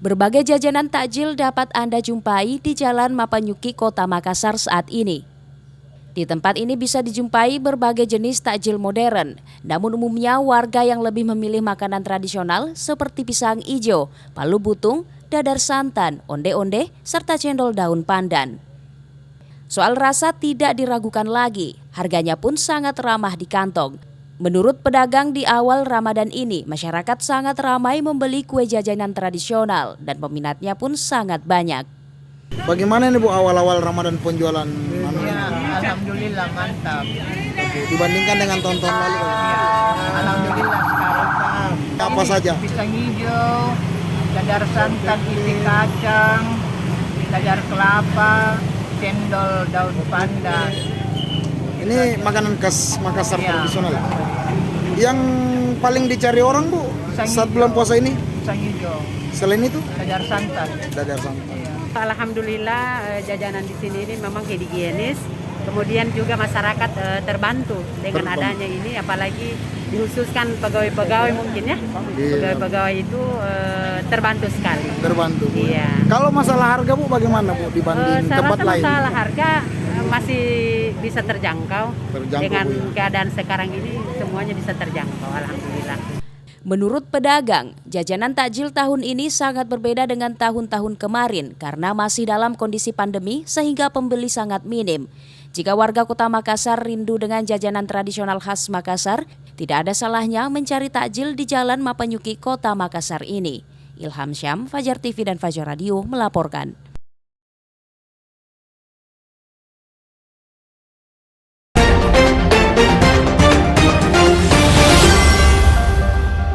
Berbagai jajanan takjil dapat Anda jumpai di Jalan Mapanyuki, Kota Makassar saat ini. Di tempat ini bisa dijumpai berbagai jenis takjil modern, namun umumnya warga yang lebih memilih makanan tradisional seperti pisang ijo, palu butung, dadar santan, onde-onde, serta cendol daun pandan. Soal rasa tidak diragukan lagi, harganya pun sangat ramah di kantong. Menurut pedagang di awal Ramadan ini, masyarakat sangat ramai membeli kue jajanan tradisional dan peminatnya pun sangat banyak. Bagaimana ini Bu awal-awal Ramadan penjualan? Ya, alhamdulillah mantap. Dibandingkan dengan tahun-tahun lalu? Ya, alhamdulillah sekarang Apa saja? pisang hijau, dadar santan, isi kacang, dadar kelapa, cendol daun pandan. Ini makanan khas Makassar Ya. tradisional. Yang paling dicari orang Bu Pisang saat hijau. bulan puasa ini? Pisang hijau, Selain itu? dadar santan. Dadar santan. Ya. Alhamdulillah jajanan di sini ini memang higienis. Kemudian juga masyarakat terbantu dengan adanya ini, apalagi dihususkan pegawai-pegawai mungkin ya. Iya. Pegawai-pegawai itu terbantu sekali. Terbantu Bu. Iya. Kalau masalah harga Bu bagaimana Bu dibanding Saya tempat rasa lain? masalah harga masih bisa terjangkau. Terjangkau, Dengan Bu, ya. keadaan sekarang ini semuanya bisa terjangkau, alhamdulillah. Menurut pedagang, jajanan takjil tahun ini sangat berbeda dengan tahun-tahun kemarin karena masih dalam kondisi pandemi sehingga pembeli sangat minim. Jika warga Kota Makassar rindu dengan jajanan tradisional khas Makassar, tidak ada salahnya mencari takjil di Jalan Mapanyuki, Kota Makassar ini. Ilham Syam, Fajar TV dan Fajar Radio melaporkan.